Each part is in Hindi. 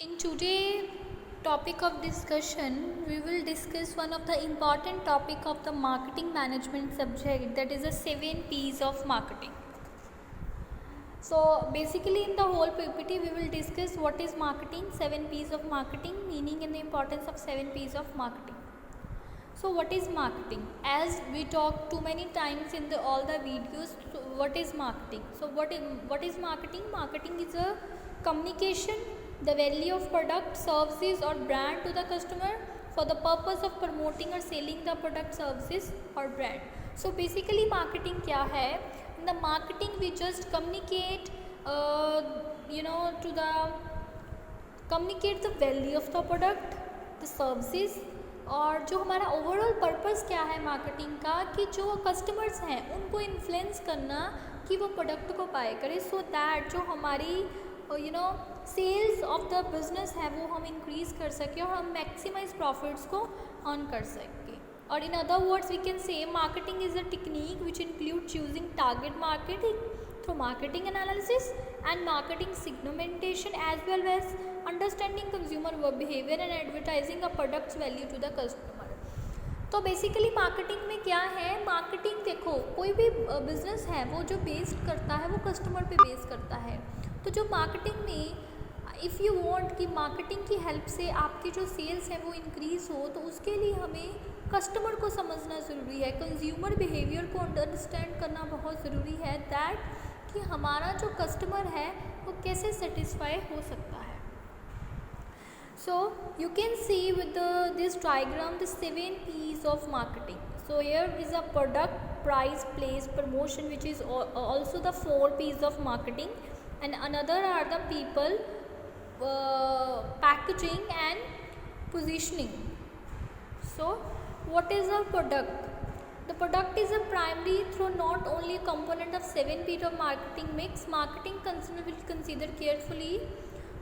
In today topic of discussion, we will discuss one of the important topic of the marketing management subject, that is the 7 P's of marketing. So basically in the whole PPT we will discuss what is marketing, 7 P's of marketing, meaning and the importance of 7 P's of marketing. So what is marketing? As we talked too many times in all the videos, so what is marketing? So what is marketing? Marketing is a communication the value of product, services or brand to the customer for the purpose of promoting or selling the product, services or brand. So basically marketing क्या है? In the marketing we just communicate communicate the value of the product, the services, और जो हमारा ओवरऑल पर्पस क्या है मार्केटिंग का कि जो कस्टमर्स हैं उनको इन्फ्लुएंस करना कि वो प्रोडक्ट को बाय करें, सो दैट जो हमारी सेल्स ऑफ द बिजनेस है वो हम इंक्रीज़ कर सकें और हम मैक्सिमाइज प्रॉफिट्स को अर्न कर सकें. और in other words we can say marketing is a technique which include choosing target marketing through marketing analysis and marketing segmentation as well as understanding consumer behavior and advertising a product's value to the customer. तो बेसिकली मार्केटिंग में क्या है? मार्केटिंग देखो, कोई भी बिजनेस है वो जो बेस्ड करता है वो कस्टमर पे बेस करता है. तो जो मार्केटिंग में इफ़ यू वांट कि मार्केटिंग की हेल्प से आपकी जो सेल्स है वो इंक्रीज़ हो, तो उसके लिए हमें कस्टमर को समझना ज़रूरी है, कंज्यूमर बिहेवियर को अंडरस्टैंड करना बहुत ज़रूरी है, दैट कि हमारा जो कस्टमर है वो कैसे सेटिस्फाई हो सकता है. So you can see with this diagram the 7 P's of marketing. So here is a product, price, place, promotion which is also the 4 P's of marketing, and another are the people, packaging and positioning. So what is a product? The product is a primary through not only a component of 7 P's of marketing mix. Marketing will consider carefully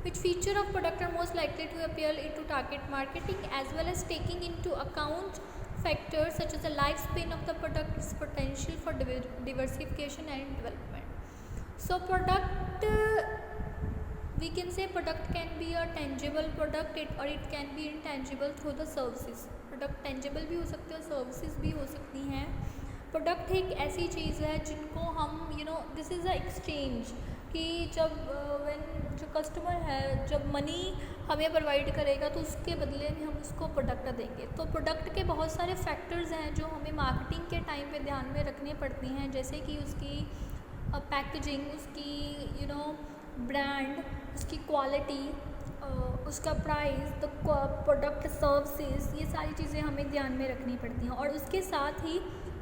which feature of product are most likely to appeal into target marketing, as well as taking into account factors such as the lifespan of the product, its potential for diversification and development. So product, we can say product can be a tangible product or it can be intangible through the services. Product tangible भी हो सकते हैं, सर्विसेज भी हो सकती हैं. प्रोडक्ट एक ऐसी चीज़ है जिनको हम दिस इज़ अ एक्सचेंज, कि जब व्हेन जो कस्टमर है जब मनी हमें प्रोवाइड करेगा तो उसके बदले में हम उसको प्रोडक्ट देंगे. तो प्रोडक्ट के बहुत सारे फैक्टर्स हैं जो हमें मार्केटिंग के टाइम पे ध्यान में रखने पड़ती हैं, जैसे कि उसकी पैकेजिंग, उसकी ब्रांड, उसकी क्वालिटी, उसका प्राइस, द प्रोडक्ट, सर्विसेज, ये सारी चीज़ें हमें ध्यान में रखनी पड़ती हैं. और उसके साथ ही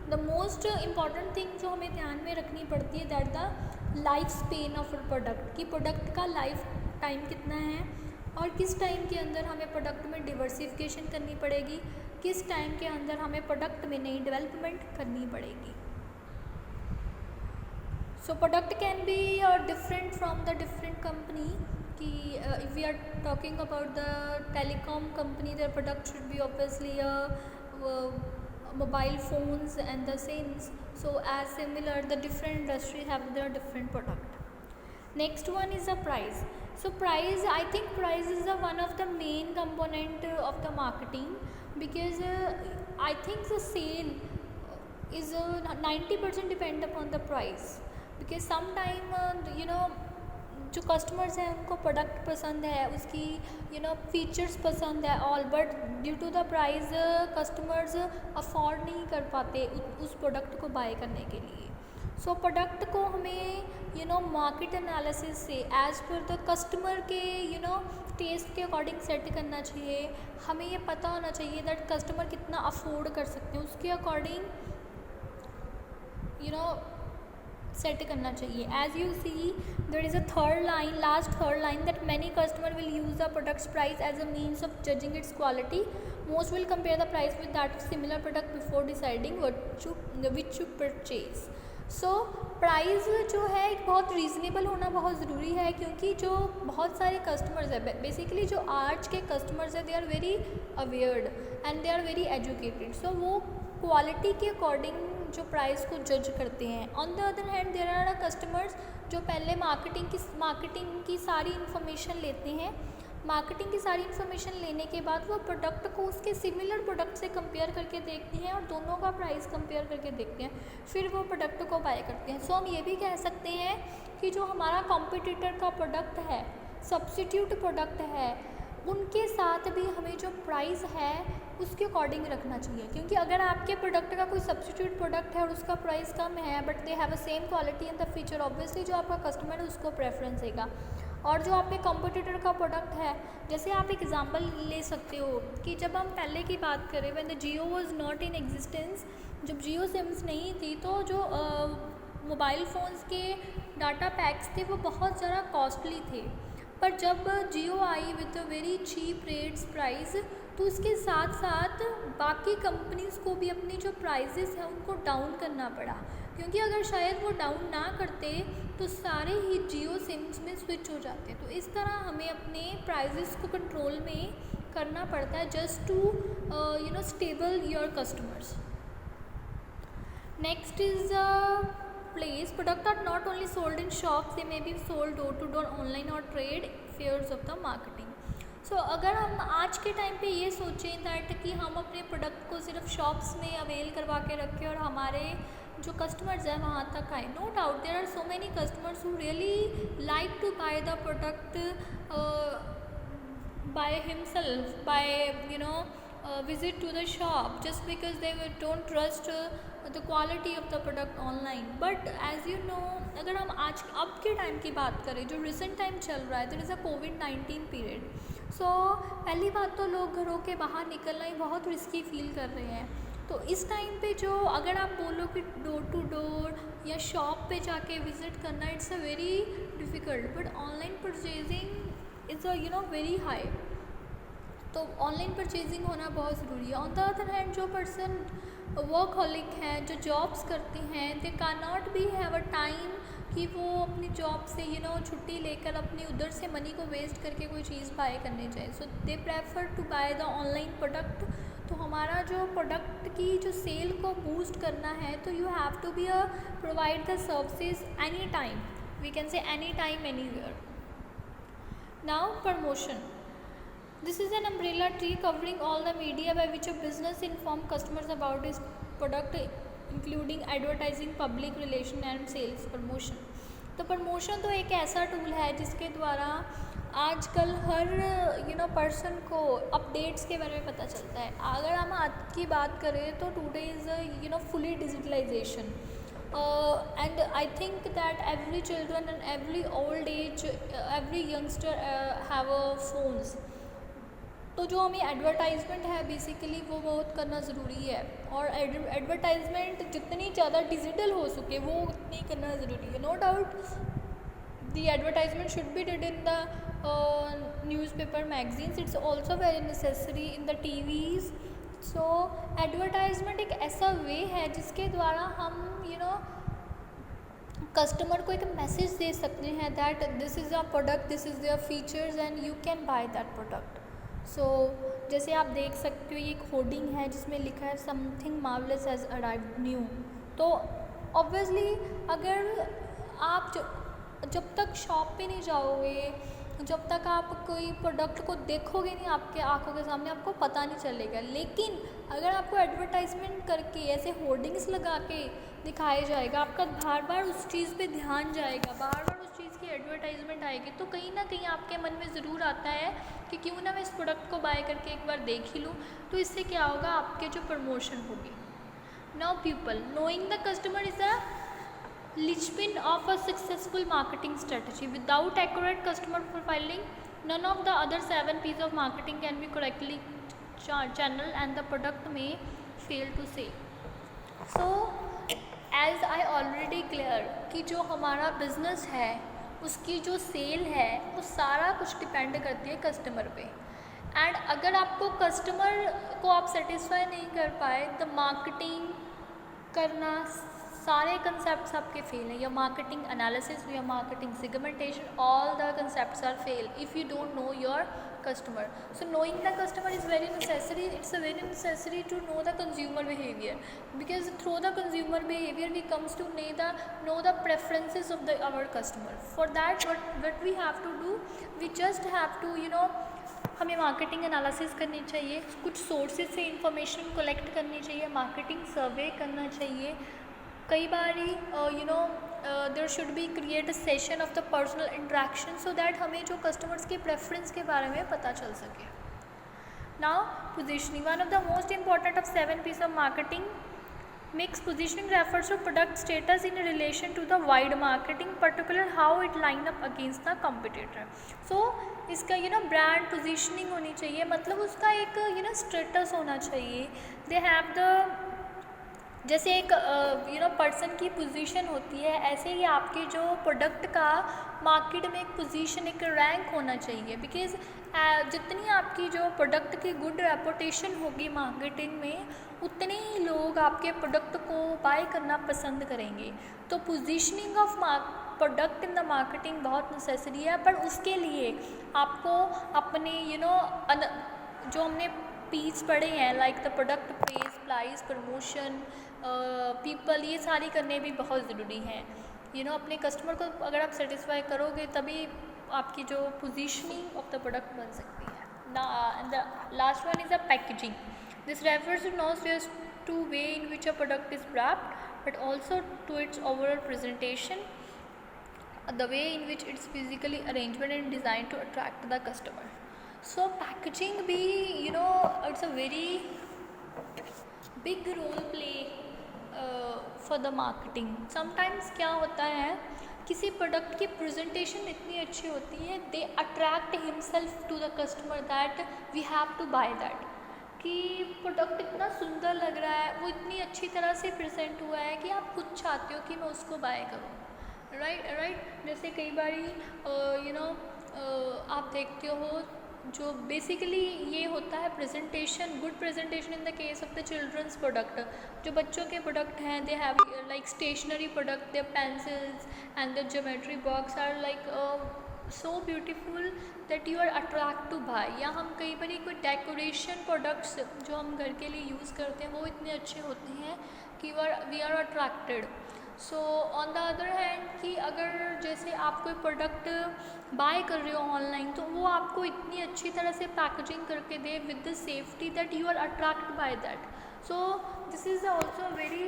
द मोस्ट इम्पॉर्टेंट थिंग जो हमें ध्यान में रखनी पड़ती है, that the life span of a product, कि प्रोडक्ट का लाइफ टाइम कितना है और किस टाइम के अंदर हमें प्रोडक्ट में डिवर्सिफिकेशन करनी पड़ेगी, किस टाइम के अंदर हमें प्रोडक्ट में नई डेवलपमेंट करनी पड़ेगी. So product can be different from the different company. कि if we are talking about the telecom company, their product should be obviously mobile phones and the same. So as similar, the different industries have their different product. Next one is the price. So price, I think price is one of the main component of the marketing, because I think the sale is 90% depend upon the price, because sometime जो कस्टमर्स हैं उनको प्रोडक्ट पसंद है, उसकी फीचर्स पसंद है all, but due to the price customers afford नहीं कर पाते उस प्रोडक्ट को बाय करने के लिए. सो प्रोडक्ट को हमें मार्केट एनालिसिस से एज पर द कस्टमर के टेस्ट के अकॉर्डिंग सेट करना चाहिए. हमें ये पता होना चाहिए दैट कस्टमर कितना अफोर्ड कर सकते हैं, उसके अकॉर्डिंग सेट करना चाहिए. As you see there is a third line, last third line, that many customer will use the products price as a means of judging its quality. Most will compare the price with that of similar product before deciding which you purchase. So price जो है एक बहुत रीज़नेबल होना बहुत ज़रूरी है, क्योंकि जो बहुत सारे कस्टमर्स है, बेसिकली जो आज के कस्टमर्स है, they are very awared and they are very educated. So वो क्वालिटी के अकॉर्डिंग जो प्राइस को जज करते हैं. On the other hand there are customers जो पहले मार्केटिंग की सारी इन्फॉर्मेशन लेते हैं, मार्केटिंग की सारी इन्फॉर्मेशन लेने के बाद वो प्रोडक्ट को उसके सिमिलर प्रोडक्ट से कंपेयर करके देखती हैं और दोनों का प्राइस कंपेयर करके देखते हैं, फिर वो प्रोडक्ट को बाय करते हैं। सो हम ये भी कह सकते हैं कि जो हमारा कॉम्पिटिटर का प्रोडक्ट है, सब्स्टिट्यूट प्रोडक्ट है, उनके साथ भी हमें जो प्राइस है उसके अकॉर्डिंग रखना चाहिए, क्योंकि अगर आपके प्रोडक्ट का कोई सब्स्टिट्यूट प्रोडक्ट है और उसका प्राइस कम है but they have a same quality and the feature, obviously जो आपका कस्टमर है उसको प्रेफरेंस देगा। और जो आपके कॉम्पिटिटर का प्रोडक्ट है, जैसे आप एग्जांपल ले सकते हो कि जब हम पहले की बात करें, when the Jio was not in existence, जब जियो सिम्स नहीं थी तो जो मोबाइल फ़ोन्स के डाटा पैक्स थे वो बहुत ज़्यादा कॉस्टली थे। पर जब जियो आई with a very cheap rates price, तो उसके साथ साथ बाकी कंपनीज़ को भी अपनी जो प्राइसेस हैं उनको डाउन करना पड़ा, क्योंकि अगर शायद वो डाउन ना करते तो सारे ही जियो सिम्स में स्विच हो जाते। तो इस तरह हमें अपने प्राइसेस को कंट्रोल में करना पड़ता है just to stable your customers. Next is place product are not only sold in shops, they may be sold door to door, online or trade fairs of the marketing. So अगर हम आज के टाइम पे ये सोचें दैट कि हम अपने प्रोडक्ट को सिर्फ शॉप्स में अवेल करवा के रखें और हमारे जो कस्टमर्स हैं वहाँ तक आए, no doubt there are so many customers who really like to buy the product by himself, by visit to the shop, just because they don't trust the quality of the product online. But as you know, अगर हम आज अब के टाइम की बात करें, जो रिसेंट टाइम चल रहा है, देयर इज़ अ कोविड-19 पीरियड। सो पहली बात तो लोग घरों के बाहर निकलना ही बहुत रिस्की फील कर रहे हैं। तो इस टाइम पे जो अगर आप बोलो कि डोर टू डोर या शॉप पे जाके विज़िट करना, it's a very difficult, but online purchasing is a very high. तो ऑनलाइन परचेजिंग होना बहुत ज़रूरी है। ऑन द अदर हैंड जो पर्सन वर्कहॉलिक हैं, जो जॉब्स करते हैं, they can not be have a time कि वो अपनी जॉब से छुट्टी लेकर अपनी उधर से मनी को वेस्ट करके कोई चीज़ बाय करने जाए। So they prefer to buy the online product. तो हमारा जो प्रोडक्ट की जो सेल को बूस्ट करना है, तो you have to be provide the services any time, we can say any time anywhere. Now promotion, this is an umbrella tree covering all the media by which a business inform customers about its product, including advertising, public relation and sales promotion। तो प्रमोशन तो एक ऐसा टूल है जिसके द्वारा आजकल हर पर्सन को अपडेट्स के बारे में पता चलता है। अगर हम आज की बात करें तो today is fully digitalisation, and I think that every children and every old age, every youngster have a phones। तो जो हमें एडवर्टाइजमेंट है बेसिकली वो बहुत करना ज़रूरी है, और एडवर्टाइजमेंट जितनी ज़्यादा डिजिटल हो सके वो उतनी करना ज़रूरी है। No doubt the advertisement should be did in the newspaper, magazines, it's also very necessary in the TVs. So advertisement एक ऐसा वे है जिसके द्वारा हम कस्टमर को एक मैसेज दे सकते हैं that this is a product, this is their features and you can buy that product. So जैसे आप देख सकते हो ये एक होर्डिंग है जिसमें लिखा है something marvellous has arrived new. तो ऑब्वियसली अगर आप जब तक शॉप पे नहीं जाओगे, जब तक आप कोई प्रोडक्ट को देखोगे नहीं आपके आंखों के सामने, आपको पता नहीं चलेगा। लेकिन अगर आपको एडवर्टाइजमेंट करके ऐसे होर्डिंग्स लगा के दिखाया जाएगा, आपका बार बार उस चीज़ पे ध्यान जाएगा, बार बार उस चीज़ की एडवर्टाइजमेंट आएगी, तो कहीं ना कहीं आपके मन में ज़रूर आता है कि क्यों ना मैं इस प्रोडक्ट को बाय करके एक बार देख ही लूँ। तो इससे क्या होगा, आपके जो प्रमोशन होगी। Now people knowing the customer is a linchpin of a successful marketing strategy. Without accurate customer profiling, none of the other 7 P's of marketing can be correctly channeled and the product may fail to sell. So as I already clear कि जो हमारा बिजनेस है उसकी जो सेल है वो सारा कुछ डिपेंड करती है कस्टमर पे। एंड अगर आपको कस्टमर को आप सेटिस्फाई नहीं कर पाए, तो मार्केटिंग करना सारे कंसेप्ट्स आपके फेल हैं। या मार्केटिंग एनालिसिस या marketing segmentation, all the concepts are fail if you don't know your customer. So knowing the customer is very necessary. It's a very necessary to know the consumer behavior, because through the consumer behavior we comes to know the preferences of our customer. For that what we have to do, we just have to हमें मार्केटिंग एनालिसिस करनी चाहिए, कुछ सोर्सेज से इंफॉर्मेशन कलेक्ट करनी चाहिए, मार्केटिंग सर्वे करना चाहिए। कई बार there should be create a session of the personal interaction so that हमें जो कस्टमर्स के प्रेफरेंस के बारे में पता चल सके। Now positioning, one of the most important of 7 piece of marketing mix. Positioning refers to product status in relation to the wide marketing, particular how it line up against the competitor. So इसका ब्रांड पोजिशनिंग होनी चाहिए, मतलब उसका एक स्टेटस होना चाहिए। दे हैव द, जैसे एक पर्सन की पोजीशन होती है, ऐसे ही आपके जो प्रोडक्ट का मार्केट में एक पोजीशन, एक रैंक होना चाहिए। बिकॉज जितनी आपकी जो प्रोडक्ट की गुड रेपुटेशन होगी मार्केटिंग में, उतने ही लोग आपके प्रोडक्ट को बाय करना पसंद करेंगे। तो positioning of product in the marketing बहुत नेसेसरी है। पर उसके लिए आपको अपने जो हमने पीस पढ़े हैं, like the product place, price, promotion, people, ये सारी करने भी बहुत ज़रूरी हैं। अपने कस्टमर को अगर आप सेटिस्फाई करोगे तभी आपकी जो पोजीशनिंग ऑफ द प्रोडक्ट बन सकती है। The last one is the packaging. This refers to not just to way in which a product is wrapped, but also to its overall presentation, the way in which it's physically arrangement and designed to attract the customer. So packaging भी it's a very big role play for the marketing. Sometimes क्या होता है, किसी प्रोडक्ट की प्रेजेंटेशन इतनी अच्छी होती है, they attract himself to the customer that we have to buy that, कि प्रोडक्ट इतना सुंदर लग रहा है, वो इतनी अच्छी तरह से प्रेजेंट हुआ है कि आप खुद चाहते हो कि मैं उसको बाय करूँ। राइट। जैसे कई बारी आप देखते हो, जो बेसिकली ये होता है presentation, good presentation in the case of the childrens product. जो बच्चों के प्रोडक्ट हैं, they have like stationery product, there pencils and the geometry box are like so beautiful that you are attract to buy। या हम कई बार कोई डेकोरेशन प्रोडक्ट्स जो हम घर के लिए यूज़ करते हैं, वो इतने अच्छे होते हैं कि we are attracted. So on the other hand, कि अगर जैसे आप कोई प्रोडक्ट बाय कर रहे हो ऑनलाइन, तो वो आपको इतनी अच्छी तरह से पैकेजिंग करके दे with the safety that you are attract by that. So this is also very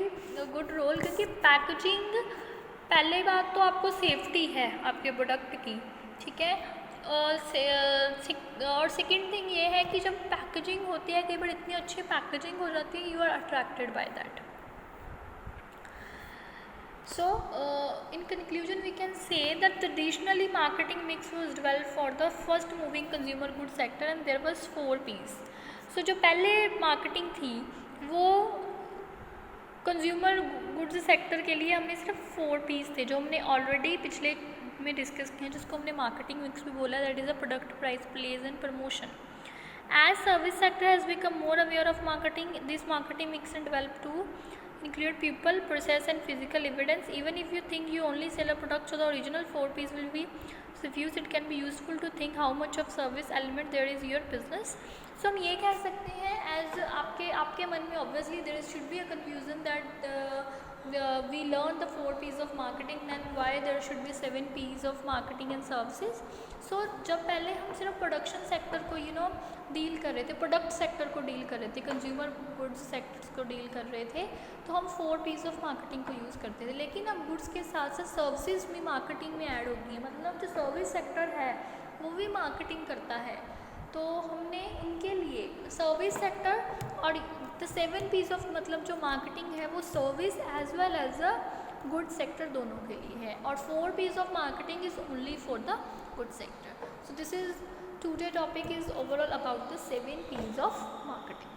good role, क्योंकि पैकेजिंग, पहले बात तो आपको सेफ्टी है आपके प्रोडक्ट की, ठीक है। और सेकेंड थिंग ये है कि जब पैकेजिंग होती है, कई बार इतनी अच्छी पैकेजिंग हो जाती है, you are attracted by that. So in conclusion we can say that traditionally marketing mix was developed for the first moving consumer goods sector and there was 4 P's. So जो पहले मार्केटिंग थी वो कंज्यूमर गुड्स सेक्टर के लिए हमने सिर्फ 4 P's थे, जो हमने ऑलरेडी पिछले में डिस्कस किए हैं, जिसको हमने मार्केटिंग मिक्स भी बोला, that is a product, price, place and promotion. As service sector has become more aware of marketing, this marketing mix and developed to include people, process and physical evidence. Even if you think you only sell a product, so the original 4 P's will be diffused. It can be useful to think how much of service element there is your business. So हम ये कह सकते हैं, एज आपके मन में obviously there should be a confusion that we learn the 4 P's of marketing, then why there should be 7 P's of marketing and services. So जब पहले हम सिर्फ प्रोडक्शन सेक्टर को डील कर रहे थे, प्रोडक्ट सेक्टर को डील कर रहे थे, कंज्यूमर गुड्स सेक्टर्स को डील कर रहे थे, तो हम 4 P's ऑफ मार्केटिंग को यूज़ करते थे। लेकिन अब गुड्स के साथ साथ सर्विसेज भी मार्केटिंग में ऐड हो गई है, मतलब जो सर्विस सेक्टर है वो भी मार्केटिंग करता है। तो हमने उनके लिए सर्विस सेक्टर और द 7 P's ऑफ मतलब जो मार्केटिंग है वो service as well as a good sector दोनों के लिए है, और 4 P's of marketing is only for the good sector. So this is today topic is overall about the 7 P's of marketing.